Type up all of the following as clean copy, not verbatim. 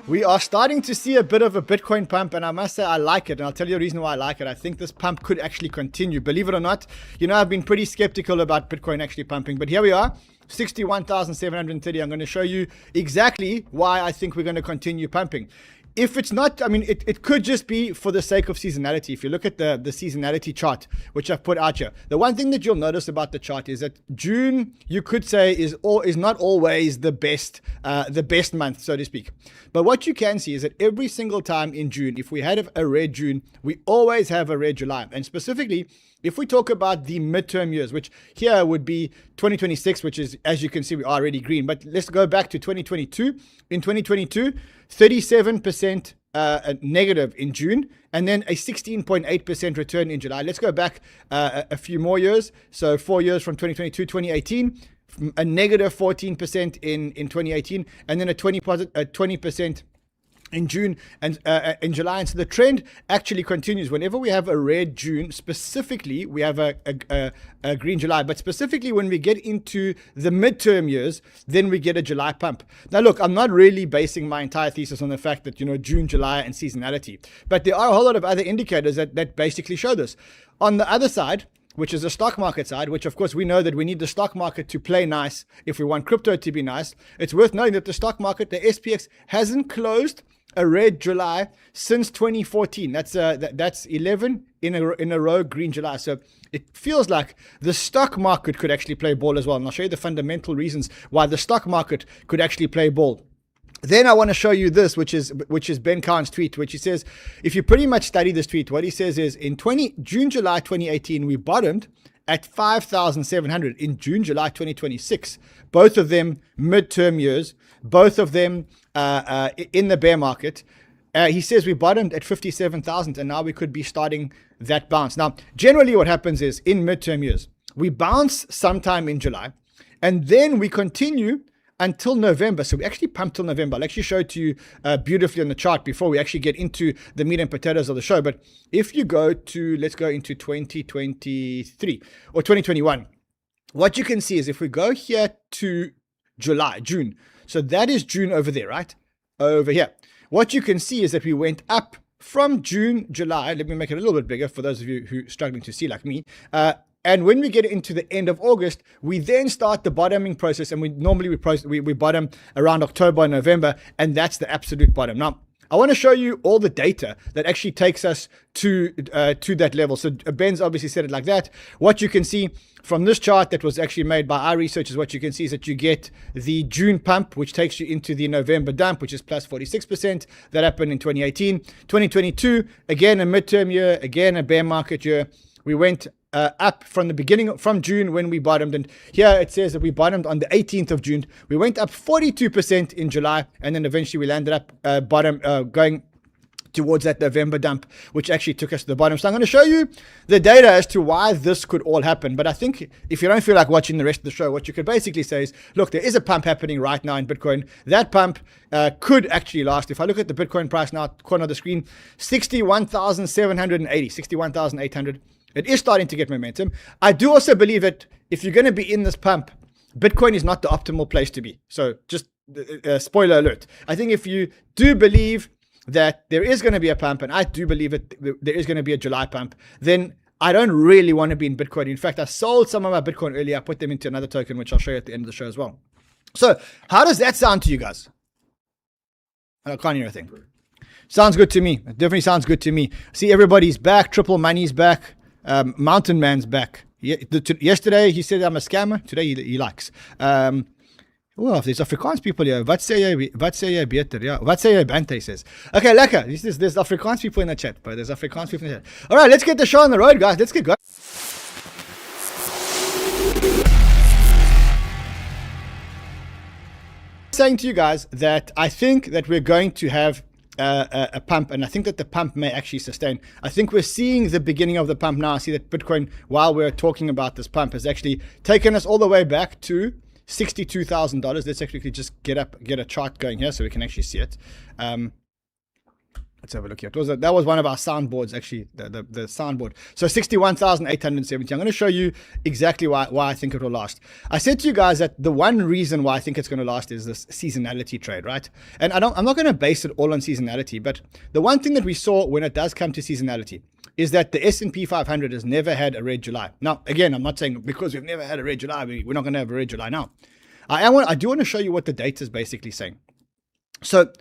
We are starting to see a bit of a Bitcoin pump, and I must say I like it, and I'll tell you the reason why I like it. I think this pump could actually continue. Believe it or not, you know, I've been pretty skeptical about Bitcoin actually pumping, but here we are, 61,730. I'm going to show you exactly why I think we're going to continue pumping. If it's not, I mean, it could just be for the sake of seasonality. If you look at the seasonality chart, which I've put out here, the one thing that you'll notice about the chart is that June, you could say, is not always the best month, so to speak. But what you can see is that every single time in June, if we had a red June, we always have a red July. And specifically, if we talk about the midterm years, which here would be 2026, which is, as you can see, we are already green. But let's go back to 2022. In 2022, 37% negative in June, and then a 16.8% return in July. Let's go back a few more years. So 4 years from 2022, 2018, a negative 14% in 2018, and then a 20% in June and in July. And so the trend actually continues. Whenever we have a red June, specifically, we have a green July. But specifically, when we get into the midterm years, then we get a July pump. Now, look, I'm not really basing my entire thesis on the fact that, you know, June, July, and seasonality. But there are a whole lot of other indicators that basically show this. On the other side, which is the stock market side, which of course we know that we need the stock market to play nice if we want crypto to be nice. It's worth noting that the stock market, the SPX, hasn't closed a red July since 2014. That's 11 in a row green July. So it feels like the stock market could actually play ball as well. And I'll show you the fundamental reasons why the stock market could actually play ball. Then I want to show you this, which is Ben Khan's tweet, which he says, if you pretty much study this tweet, what he says is in June, July 2018, we bottomed at 5,700 in June, July 2026. Both of them midterm years, both of them in the bear market. He says we bottomed at 57,000 and now we could be starting that bounce. Now, generally what happens is in midterm years, we bounce sometime in July and then we continue until November. So we actually pump till November. I'll actually show it to you beautifully on the chart before we actually get into the meat and potatoes of the show. But if you go to, let's go into 2023 or 2021, what you can see is if we go here to June, so that is June over there, right? Over here. What you can see is that we went up from June, July. Let me make it a little bit bigger for those of you who are struggling to see like me. And when we get into the end of August, we then start the bottoming process, and we normally we bottom around October and November, and that's the absolute bottom. Now, I want to show you all the data that actually takes us to that level. So Ben's obviously said it like that. What you can see from this chart that was actually made by our researchers, what you can see is that you get the June pump, which takes you into the November dump, which is plus 46%. That happened in 2018. 2022, again, a midterm year, again, a bear market year. We went up from the beginning, from June when we bottomed. And here it says that we bottomed on the 18th of June. We went up 42% in July. And then eventually we landed up going towards that November dump, which actually took us to the bottom. So I'm going to show you the data as to why this could all happen. But I think if you don't feel like watching the rest of the show, what you could basically say is, look, there is a pump happening right now in Bitcoin. That pump could actually last. If I look at the Bitcoin price now, corner of the screen, 61,780, 61,800. It is starting to get momentum. I do also believe that if you're going to be in this pump, Bitcoin is not the optimal place to be. So just spoiler alert. I think if you do believe that there is going to be a pump, and I do believe that there is going to be a July pump, then I don't really want to be in Bitcoin. In fact, I sold some of my Bitcoin earlier. I put them into another token, which I'll show you at the end of the show as well. So how does that sound to you guys? I can't hear a thing. Sounds good to me. It definitely sounds good to me. See, everybody's back. Triple Money's back. Mountain Man's back. Yesterday he said I'm a scammer. Today he likes. Well, there's Afrikaans people here. 𝗙𝗵𝗰𝗲. Yeah. Banter, he says. Okay, lekker. There's Afrikaans people in the chat, but there's Afrikaans people in the chat. All right, let's get the show on the road, guys. Let's get going. Saying to you guys that I think that we're going to have a pump, and I think that the pump may actually sustain. I think we're seeing the beginning of the pump now. I see that Bitcoin, while we're talking about this pump, has actually taken us all the way back to $62,000. Let's actually just get a chart going here so we can actually see it. Let's have a look here. That was one of our soundboards, actually, the soundboard. So 61,870. I'm going to show you exactly why I think it will last. I said to you guys that the one reason why I think it's going to last is this seasonality trade, right? And I'm not going to base it all on seasonality, but the one thing that we saw when it does come to seasonality is that the S&P 500 has never had a red July. Now, again, I'm not saying because we've never had a red July, we're not going to have a red July now. I do want to show you what the data is basically saying. So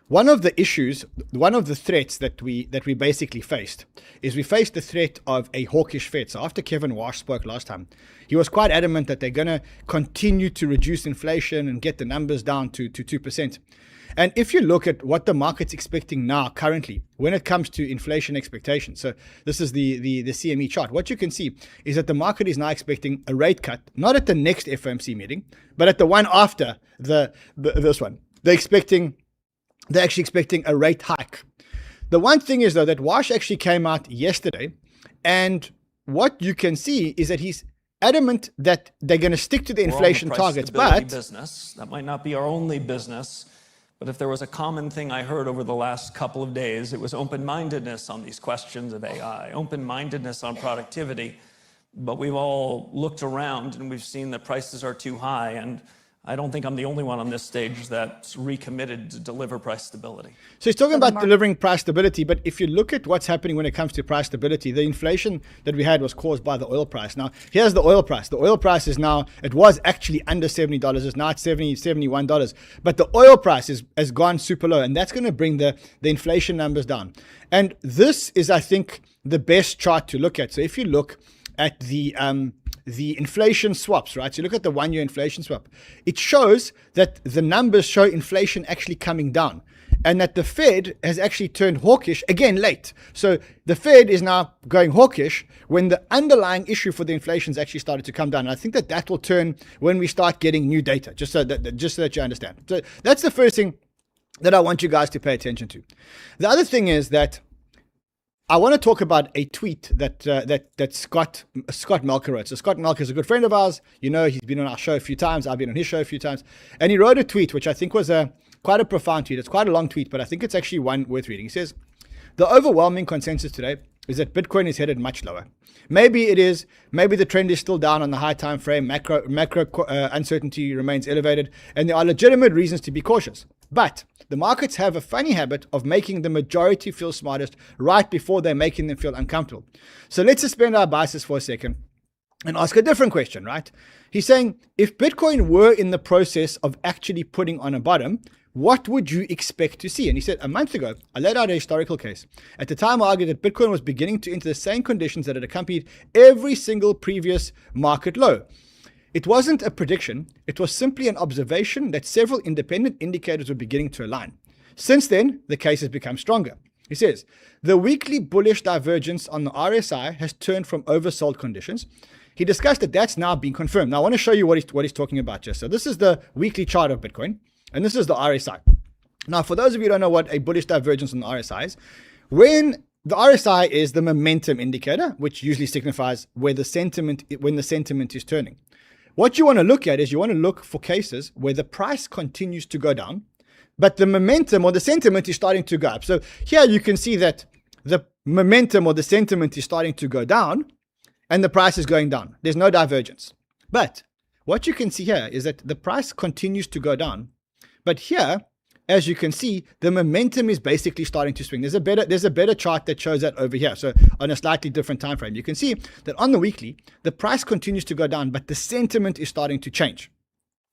one of the issues, one of the threats that we basically faced is we faced the threat of a hawkish Fed. So after 𝗕𝗬𝗕𝗓 spoke last time, he was quite adamant that they're going to continue to reduce inflation and get the numbers down to 2%. And if you look at what the market's expecting now currently when it comes to inflation expectations, so this is the CME chart, what you can see is that the market is now expecting a rate cut, not at the next FOMC meeting, but at the one after this one. They're actually expecting a rate hike. The one thing is, though, that Wash actually came out yesterday, and what you can see is that he's adamant that they're going to stick to the inflation targets. But business, that might not be our only business, but if there was a common thing I heard over the last couple of days, it was open-mindedness on these questions of AI, open-mindedness on productivity. But we've all looked around and we've seen that prices are too high, and I don't think I'm the only one on this stage that's recommitted to deliver price stability. So he's talking about delivering price stability, but if you look at what's happening when it comes to price stability, the inflation that we had was caused by the oil price. Now, here's the oil price. The oil price is now, it was actually under $70. It's now at $70, $71. But the oil price has gone super low, and that's going to bring the inflation numbers down. And this is, I think, the best chart to look at. So if you look at the inflation swaps, right? So you look at the 1 year inflation swap. It shows that the numbers show inflation actually coming down, and that the Fed has actually turned hawkish again late. So the Fed is now going hawkish when the underlying issue for the inflation has actually started to come down. And I think that will turn when we start getting new data, just so that you understand. So that's the first thing that I want you guys to pay attention to. The other thing is that I want to talk about a tweet that 𝗙𝗘𝗔𝗧𝗨𝗥𝗘𝗗 wrote. So 𝗙𝗘𝗔𝗥 is a good friend of ours. You know, he's been on our show a few times. I've been on his show a few times. And he wrote a tweet, which I think was quite a profound tweet. It's quite a long tweet, but I think it's actually one worth reading. He says, the overwhelming consensus today is that Bitcoin is headed much lower. Maybe it is. Maybe the trend is still down on the high time frame. Macro uncertainty remains elevated, and there are legitimate reasons to be cautious. But the markets have a funny habit of making the majority feel smartest right before they're making them feel uncomfortable. So let's suspend our biases for a second and ask a different question, right? He's saying, if Bitcoin were in the process of actually putting on a bottom, what would you expect to see? And he said, a month ago, I laid out a historical case. At the time, I argued that Bitcoin was beginning to enter the same conditions that had accompanied every single previous market low. It wasn't a prediction. It was simply an observation that several independent indicators were beginning to align. Since then, the case has become stronger. He says, the weekly bullish divergence on the RSI has turned from oversold conditions. He discussed that that's now been confirmed. Now, I want to show you what he's talking about just. So this is the weekly chart of Bitcoin, and this is the RSI. Now, for those of you who don't know what a bullish divergence on the RSI is, when the RSI is the momentum indicator, which usually signifies when the sentiment is turning. What you want to look at is you want to look for cases where the price continues to go down, but the momentum or the sentiment is starting to go up. So here you can see that the momentum or the sentiment is starting to go down and the price is going down. There's no divergence. But what you can see here is that the price continues to go down. But here, as you can see, the momentum is basically starting to swing. There's a better chart that shows that over here. So on a slightly different time frame, you can see that on the weekly, the price continues to go down, but the sentiment is starting to change.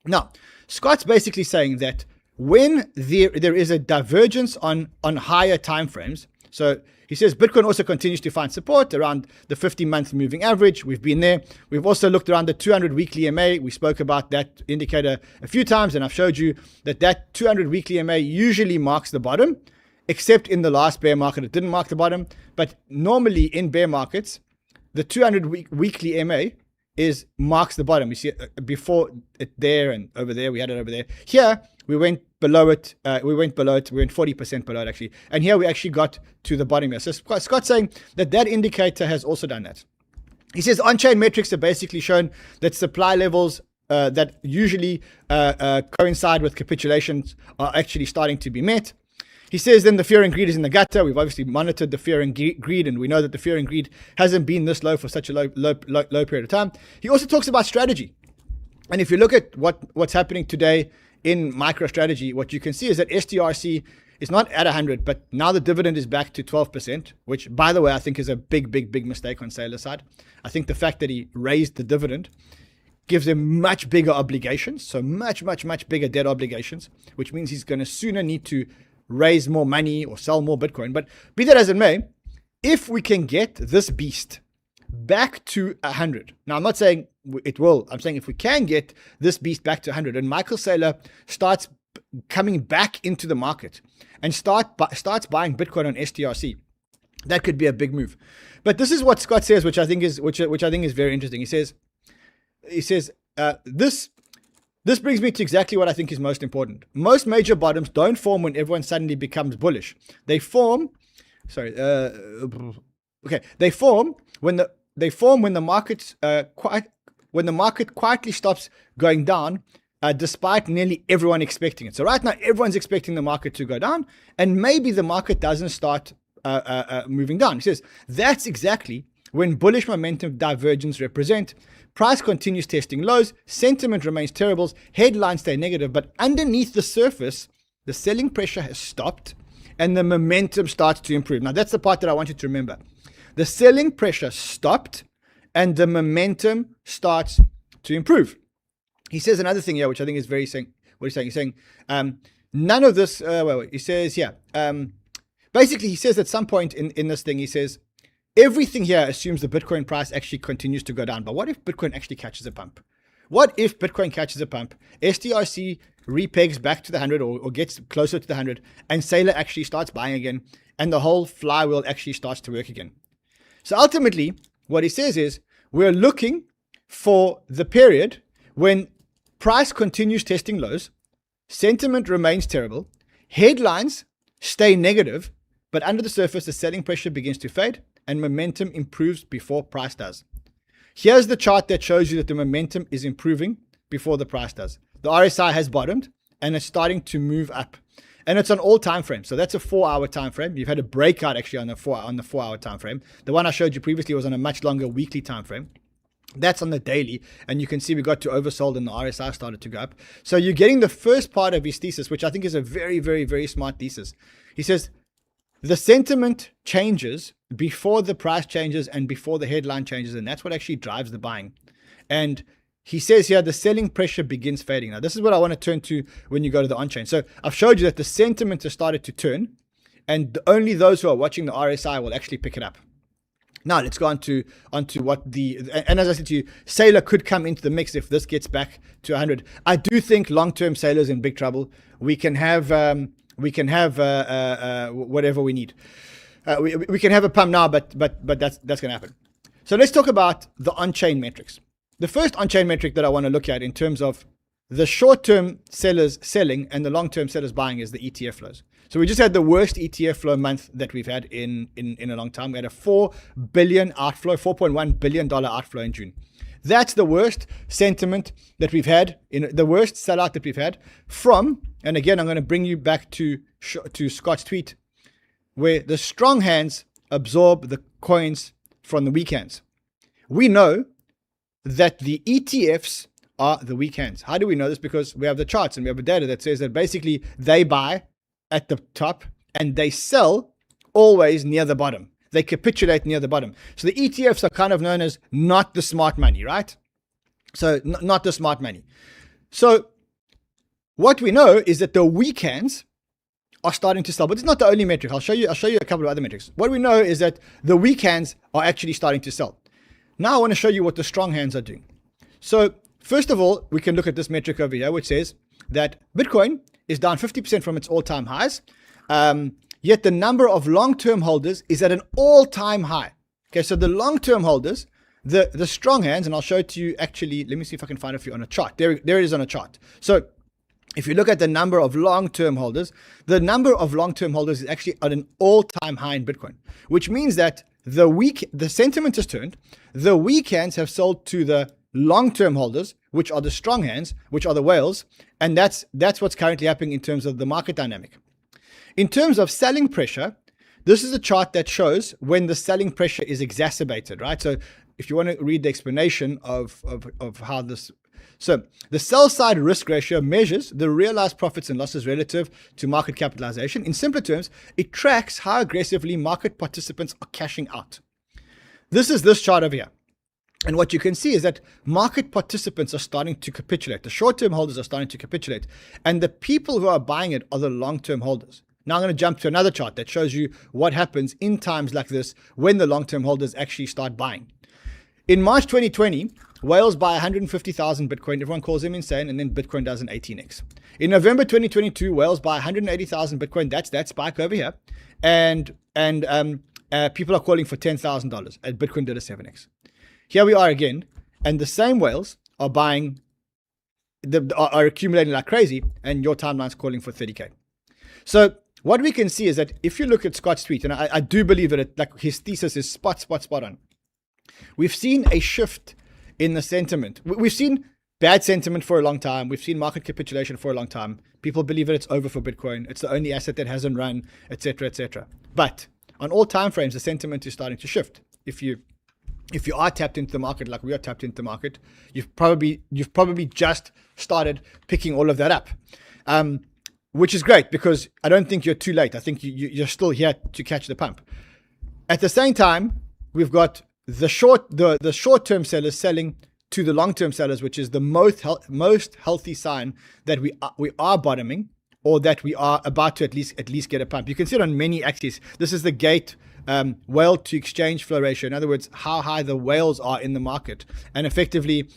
Now, Scott's basically saying that when there is a divergence on higher time frames, so he says Bitcoin also continues to find support around the 50-month moving average. We've been there. We've also looked around the 200 weekly MA. We spoke about that indicator a few times, and I've showed you that 200 weekly MA usually marks the bottom, except in the last bear market, it didn't mark the bottom. But normally in bear markets, the 200 weekly MA marks the bottom. You see it before it there and over there. We had it over there. Here, we went below it. We went 40% below it, actually. And here we actually got to the bottom here. So Scott's saying that indicator has also done that. He says on-chain metrics have basically shown that supply levels that usually coincide with capitulations are actually starting to be met. He says then the fear and greed is in the gutter. We've obviously monitored the fear and greed, and we know that the fear and greed hasn't been this low for such a low period of time. He also talks about strategy. And if you look at what's happening today in MicroStrategy, what you can see is that STRC is not at 100, but now the dividend is back to 12%, which, by the way, I think is a big mistake on 𝗙𝗪's side. I think the fact that he raised the dividend gives him much bigger obligations, so much bigger debt obligations, which means he's going to sooner need to raise more money or sell more Bitcoin. But be that as it may, if we can get this beast back to 100, now I'm not saying it will, I'm saying if we can get this beast back to 100 and Michael Saylor starts coming back into the market and starts buying Bitcoin on STRC, that could be a big move. But this is what Scott says, which I think is very interesting. He says this brings me to exactly what I think is most important. Most major bottoms don't form when everyone suddenly becomes bullish. They form when the market quietly stops going down, despite nearly everyone expecting it. So right now, everyone's expecting the market to go down, and maybe the market doesn't start moving down. He says that's exactly when bullish momentum divergence represent. Price continues testing lows, sentiment remains terrible, headlines stay negative, but underneath the surface, the selling pressure has stopped and the momentum starts to improve. Now that's the part that I want you to remember. The selling pressure stopped and the momentum starts to improve. He says another thing here, which I think is very saying, what he's saying, none of this, he says, basically he says at some point in this thing, he says, everything here assumes the Bitcoin price actually continues to go down. But what if Bitcoin actually catches a pump? What if Bitcoin catches a pump, STRC repegs back to the 100 or gets closer to the 100, and Saylor actually starts buying again, and the whole flywheel actually starts to work again? So ultimately, what he says is, we're looking for the period when price continues testing lows, sentiment remains terrible, headlines stay negative, but under the surface, the selling pressure begins to fade, and momentum improves before price does. Here's the chart that shows you that the momentum is improving before the price does. The RSI has bottomed and it's starting to move up. And it's on all time frames. So that's a 4-hour time frame. You've had a breakout actually on the 4-hour time frame. The one I showed you previously was on a much longer weekly time frame. That's on the daily, and you can see we got to oversold and the RSI started to go up. So you're getting the first part of his thesis, which I think is a very smart thesis. He says, the sentiment changes before the price changes and before the headline changes, and that's what actually drives the buying. And he says here, the selling pressure begins fading. Now, this is what I want to turn to when you go to the on-chain. So I've showed you that the sentiment has started to turn, and only those who are watching the RSI will actually pick it up. Now, let's go on to what and as I said to you, Saylor could come into the mix if this gets back to 100. I do think long-term Saylor's in big trouble. We can have whatever we need. We can have a pump now, but that's going to happen. So let's talk about the on-chain metrics. The first on-chain metric that I want to look at in terms of the short-term sellers selling and the long-term sellers buying is the ETF flows. So we just had the worst ETF flow month that we've had in a long time. We had a $4 billion outflow, $4.1 billion outflow in June. That's the worst sentiment that we've had, the worst sellout that we've had from, and again, I'm going to bring you back to Scott's tweet, where the strong hands absorb the coins from the weak hands. We know that the ETFs are the weak hands. How do we know this? Because we have the charts and we have the data that says that basically they buy at the top and they sell always near the bottom. They capitulate near the bottom. So the ETFs are kind of known as not the smart money, right? So not the smart money. So what we know is that the weak hands are starting to sell, but it's not the only metric. I'll show you a couple of other metrics. What we know is that the weak hands are actually starting to sell. Now I want to show you what the strong hands are doing. So first of all, we can look at this metric over here, which says that Bitcoin is down 50% from its all-time highs. Yet the number of long-term holders is at an all-time high. Okay, so the long-term holders, the strong hands, and I'll show it to you actually, let me see if I can find it for you on a chart. There it is on a chart. So if you look at the number of long-term holders, the number of long-term holders is actually at an all-time high in Bitcoin, which means that the sentiment has turned, the weak hands have sold to the long-term holders, which are the strong hands, which are the whales, and that's what's currently happening in terms of the market dynamic. In terms of selling pressure, this is a chart that shows when the selling pressure is exacerbated, right? So if you want to read the explanation of how this... So the sell side risk ratio measures the realized profits and losses relative to market capitalization. In simpler terms, it tracks how aggressively market participants are cashing out. This is this chart over here. And what you can see is that market participants are starting to capitulate. The short-term holders are starting to capitulate. And the people who are buying it are the long-term holders. Now I'm going to jump to another chart that shows you what happens in times like this when the long-term holders actually start buying. In March 2020, whales buy 150,000 Bitcoin. Everyone calls them insane, and then Bitcoin does an 18x. In November 2022, whales buy 180,000 Bitcoin. That's that spike over here. And people are calling for $10,000, and Bitcoin did a 7x. Here we are again, and the same whales are buying, are accumulating like crazy, and your timeline's calling for 30K. So what we can see is that if you look at Scott's tweet, and I do believe that like his thesis is spot on. We've seen a shift in the sentiment. We've seen bad sentiment for a long time. We've seen market capitulation for a long time. People believe that it's over for Bitcoin. It's the only asset that hasn't run, etc., etc. But on all time frames, the sentiment is starting to shift. If you are tapped into the market like we are tapped into the market, you've probably just started picking all of that up, which is great because I don't think you're too late. I think you're still here to catch the pump. At the same time, we've got the short-term sellers selling to the long-term sellers, which is the most healthy sign that we are bottoming, or that we are about to at least get a pump. You can see it on many axes. This is the gate whale to exchange flow ratio. In other words, how high the whales are in the market. And effectively,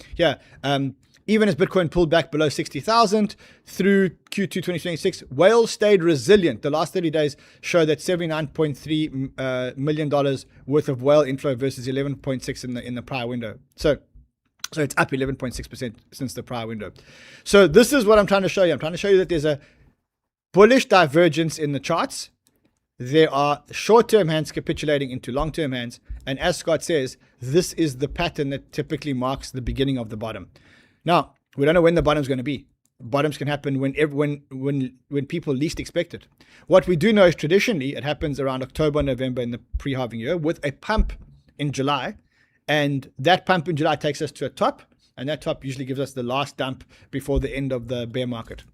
even as Bitcoin pulled back below 60,000 through Q2 2026, whales stayed resilient. The last 30 days show that $79.3 million worth of whale inflow versus 11.6 in the prior window. So it's up 11.6% since the prior window. So this is what I'm trying to show you. I'm trying to show you that there's a bullish divergence in the charts. There are short-term hands capitulating into long-term hands. And as Scott says, this is the pattern that typically marks the beginning of the bottom. Now, we don't know when the bottom's going to be. Bottoms can happen when people least expect it. What we do know is traditionally it happens around October, November in the pre-halving year with a pump in July. And that pump in July takes us to a top. And that top usually gives us the last dump before the end of the bear market.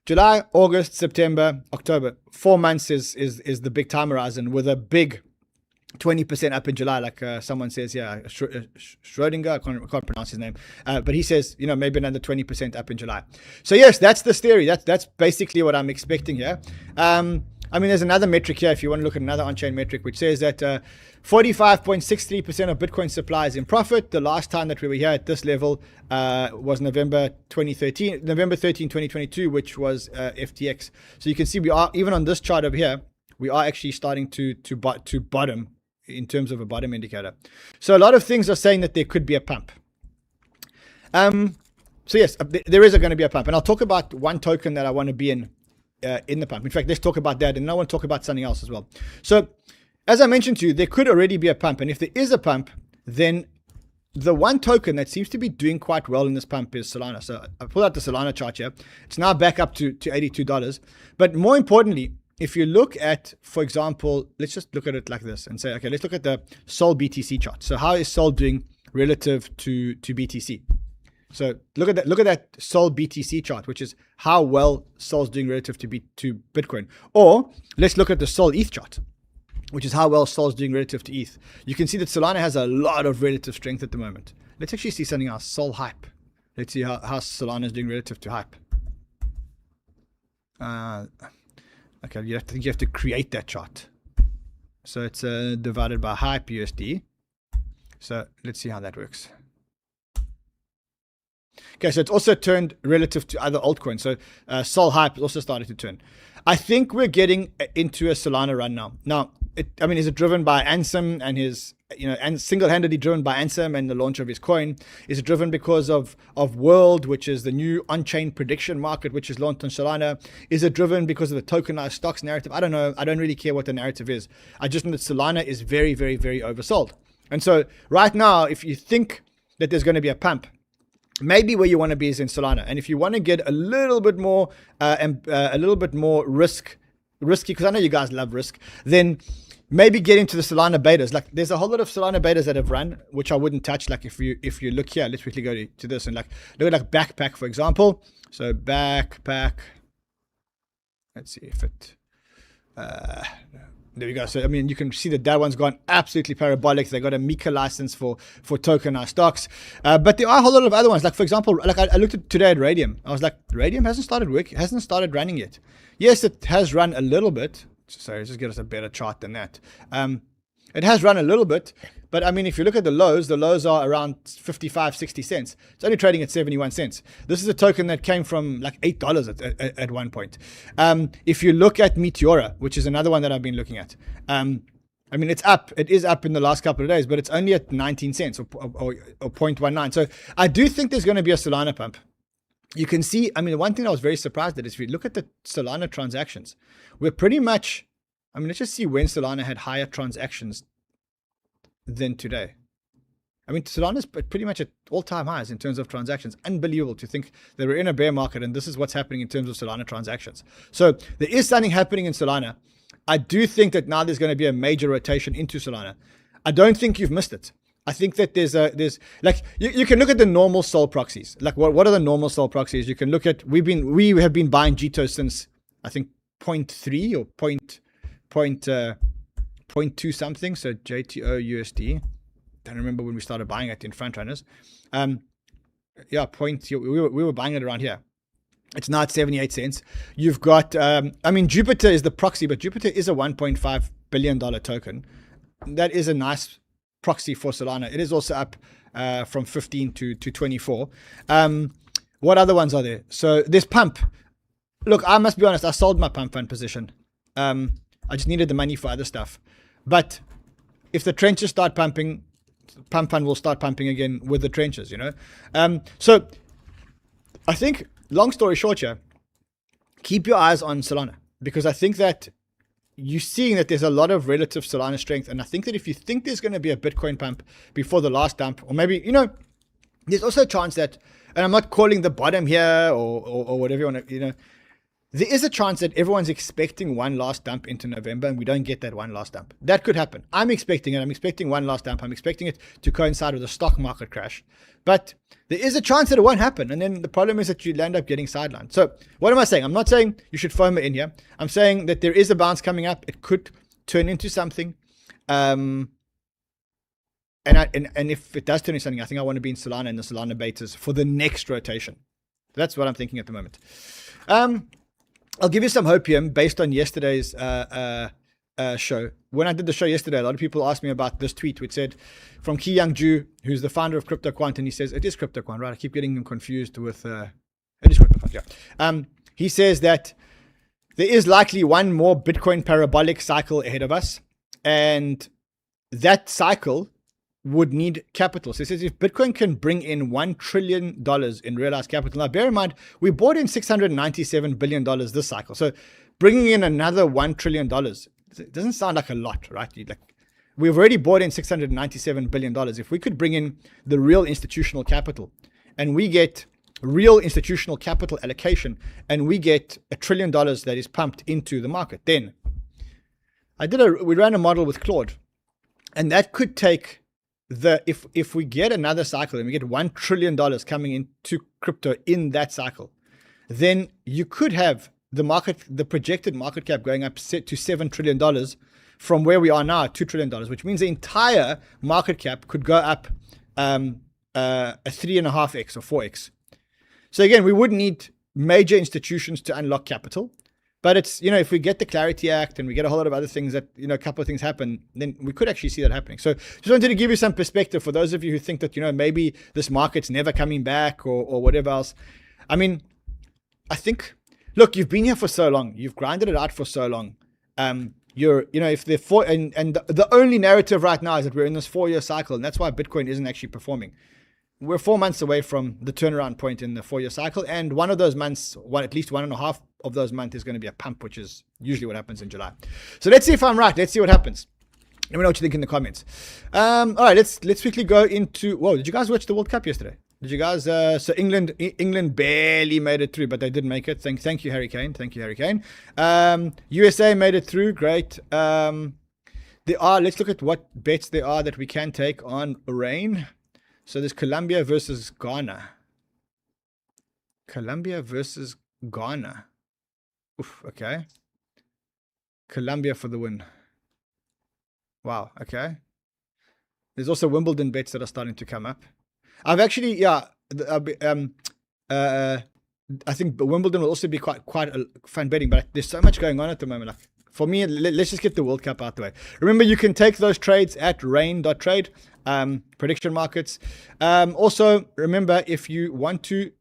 July, August, September, October, 4 months is the big time horizon with a big 20% up in July, like someone says, 𝗕𝗬𝗕𝗄, I can't pronounce his name, but he says, maybe another 20% up in July. So yes, that's the theory. That's basically what I'm expecting here. There's another metric here, if you want to look at another on-chain metric, which says that 45.63% of Bitcoin supply is in profit. The last time that we were here at this level was November 13, 2022, which was FTX. So you can see we are, even on this chart over here, we are actually starting to bottom in terms of a bottom indicator. So a lot of things are saying that there could be a pump. So yes, there is going to be a pump. And I'll talk about one token that I want to be in the pump. In fact, let's talk about that. And then I want to talk about something else as well. So as I mentioned to you, there could already be a pump. And if there is a pump, then the one token that seems to be doing quite well in this pump is Solana. So I pulled out the Solana chart here. It's now back up to $82. But more importantly, if you look at, for example, let's just look at it like this and say, okay, let's look at the Sol BTC chart. So how is Sol doing relative to BTC? So look at that Sol BTC chart, which is how well Sol's doing relative to Bitcoin. Or let's look at the Sol ETH chart, which is how well Sol's doing relative to ETH. You can see that Solana has a lot of relative strength at the moment. Let's actually see something else, Sol Hype. Let's see how Solana is doing relative to Hype. Okay, you have to create that chart. So it's divided by Hype USD. So let's see how that works. Okay, so it's also turned relative to other altcoins. So Sol Hype has also started to turn. I think we're getting into a Solana run now. Now, is it driven by Ansem and his, and single-handedly driven by Ansem and the launch of his coin? Is it driven because of World, which is the new on-chain prediction market, which is launched on Solana? Is it driven because of the tokenized stocks narrative? I don't know. I don't really care what the narrative is. I just know that Solana is very, very, very oversold. And so right now, if you think that there's going to be a pump, maybe where you want to be is in Solana. And if you want to get a little bit more risk risky, because I know you guys love risk, then maybe get into the Solana betas. Like there's a whole lot of Solana betas that have run, which I wouldn't touch. Like if you look here, let's quickly go to this and like look at like Backpack, for example. So Backpack, let's see if it, there we go. So, I mean, you can see that one's gone absolutely parabolic. They got a Mika license for tokenized stocks. But there are a whole lot of other ones. Like, for example, like I looked at today at Radium. I was like, Radium hasn't started running yet. Yes, it has run a little bit. Sorry, just get us a better chart than that. It has run a little bit. But, I mean, if you look at the lows are around 55, 60 cents. It's only trading at 71 cents. This is a token that came from like $8 at one point. If you look at Meteora, which is another one that I've been looking at, I mean, it's up. It is up in the last couple of days, but it's only at 19 cents or 0.19. So I do think there's going to be a Solana pump. You can see, I mean, one thing I was very surprised at is if you look at the Solana transactions, we're pretty much, I mean, let's just see when Solana had higher transactions than today. I mean, Solana's pretty much at all-time highs in terms of transactions. Unbelievable to think that we're in a bear market and this is what's happening in terms of Solana transactions. So there is something happening in Solana. I do think that now there's going to be a major rotation into Solana. I don't think you've missed it. I think that there's like you can look at the normal Sol proxies. Like what are the normal Sol proxies? You can look at we have been buying GTO since I think 0.3 or 0.2 something. So JTO USD. Don't remember when we started buying it in front runners. Yeah, we were buying it around here. It's now at 78 cents. You've got I mean, Jupiter is the proxy, but Jupiter is a $1.5 billion token. That is a nice proxy for Solana. It is also up from 15 to 24. What other ones are there? So there's Pump. Look, I must be honest, I sold my Pump Fund position. I just needed the money for other stuff. But if the trenches start pumping, Pump Fund will start pumping again with the trenches, you know. So I think, long story short here, keep your eyes on Solana, because I think that you're seeing that there's a lot of relative Solana strength. And I think that if you think there's going to be a Bitcoin pump before the last dump, or maybe, you know, there's also a chance that, and I'm not calling the bottom here or whatever you want to, you know, there is a chance that everyone's expecting one last dump into November and we don't get that one last dump. That could happen. I'm expecting it. I'm expecting one last dump. I'm expecting it to coincide with a stock market crash. But there is a chance that it won't happen. And then the problem is that you'll end up getting sidelined. So what am I saying? I'm not saying you should FOMO in here. I'm saying that there is a bounce coming up. It could turn into something. And if it does turn into something, I think I want to be in Solana and the Solana betas for the next rotation. That's what I'm thinking at the moment. I'll give you some hope here based on yesterday's show. When I did the show yesterday, a lot of people asked me about this tweet, which said from 𝗕𝗬𝗕𝗗, who's the founder of 𝗙𝗘𝗙𝗏, and he says it is 𝗙𝗙𝗙𝗏, right? I keep getting them confused with it is 𝗙𝗙𝗙𝗏, yeah. He says that there is likely one more Bitcoin parabolic cycle ahead of us, and that cycle would need capital. So he says if Bitcoin can bring in $1 trillion in realized capital, now bear in mind, we bought in $697 billion this cycle. So bringing in another $1 trillion, it doesn't sound like a lot, right? We've already bought in $697 billion. If we could bring in the real institutional capital and we get real institutional capital allocation and we get $1 trillion that is pumped into the market, then we ran a model with Claude, and that could take if we get another cycle and we get $1 trillion coming into crypto in that cycle, then you could have the projected market cap going up to $7 trillion from where we are now at $2 trillion, which means the entire market cap could go up a 3.5x or 4x. So again, we would need major institutions to unlock capital. But it's, you know, if we get the Clarity Act and we get a whole lot of other things that, you know, a couple of things happen, then we could actually see that happening. So just wanted to give you some perspective for those of you who think that, you know, maybe this market's never coming back or whatever else. I mean, I think, look, you've been here for so long. You've grinded it out for so long. And the only narrative right now is that we're in this 4-year cycle, and that's why Bitcoin isn't actually performing. We're 4 months away from the turnaround point in the 4-year cycle, and one of those months, at least 1.5 of those months, is going to be a pump, which is usually what happens in July. So let's see if I'm right. Let's see what happens. Let me know what you think in the comments. All right, let's quickly go into. Whoa, did you guys watch the World Cup yesterday? Did you guys? So England barely made it through, but they did make it. Thank you, Harry Kane. Thank you, Harry Kane. USA made it through. Great. There are. Let's look at what bets there are that we can take on rain. So there's Colombia versus Ghana. Colombia versus Ghana. Oof. Okay. Colombia for the win. Wow. Okay. There's also Wimbledon bets that are starting to come up. I've actually, yeah, I think Wimbledon will also be quite fun betting, but there's so much going on at the moment. Like, for me, let's just get the World Cup out the way. Remember, you can take those trades at rain.trade, prediction markets. Also, remember, if you want to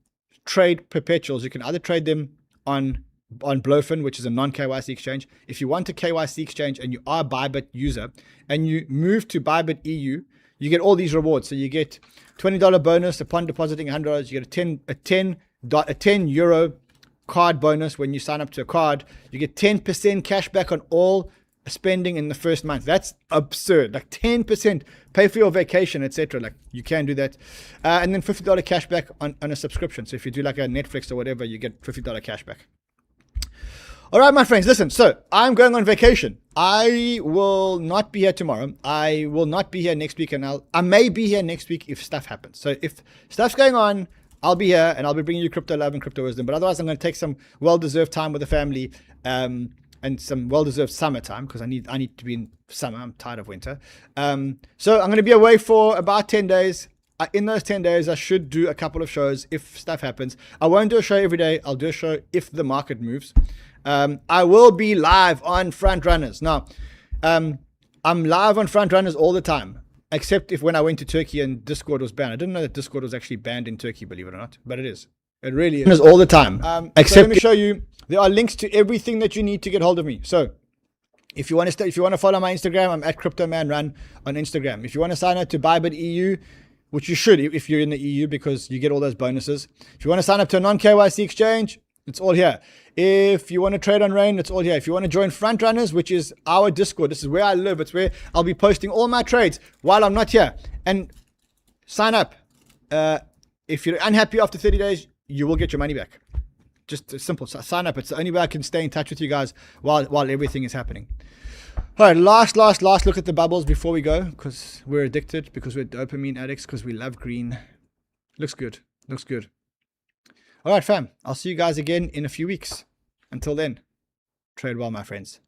trade perpetuals, you can either trade them on Blofin, which is a non-KYC exchange. If you want a KYC exchange and you are a Bybit user and you move to Bybit EU, you get all these rewards. So you get $20 bonus upon depositing $100. You get a 10 euro card bonus when you sign up to a card. You get 10% cash back on all spending in the first month. That's absurd. Like 10%, pay for your vacation, etc. Like you can do that. And then $50 cash back on a subscription. So if you do like a Netflix or whatever, you get $50 cash back. All right, my friends, listen. So I'm going on vacation. I will not be here tomorrow. I will not be here next week, and I may be here next week if stuff happens. So if stuff's going on, I'll be here, and I'll be bringing you crypto love and crypto wisdom. But otherwise, I'm going to take some well-deserved time with the family, and some well-deserved summer time because I need to be in summer. I'm tired of winter. So I'm going to be away for about 10 days. In those 10 days, I should do a couple of shows if stuff happens. I won't do a show every day. I'll do a show if the market moves. I will be live on Front Runners. Now, I'm live on Front Runners all the time, except if when I went to Turkey and Discord was banned. I didn't know that Discord was actually banned in Turkey, believe it or not, but it is. It really is. All the time. Except so let me show you. There are links to everything that you need to get hold of me. So if you want to follow my Instagram, I'm at CryptoManRun on Instagram. If you want to sign up to Bybit EU, which you should if you're in the EU because you get all those bonuses. If you want to sign up to a non-KYC exchange, it's all here. If you want to trade on Rain, it's all here. If you want to join Front Runners, which is our Discord, this is where I live. It's where I'll be posting all my trades while I'm not here. And sign up. If you're unhappy after 30 days, you will get your money back. Just simple. So sign up. It's the only way I can stay in touch with you guys while everything is happening. All right, last look at the bubbles before we go, because we're addicted, because we're dopamine addicts, because we love green. Looks good. Looks good. All right, fam. I'll see you guys again in a few weeks. Until then, trade well, my friends.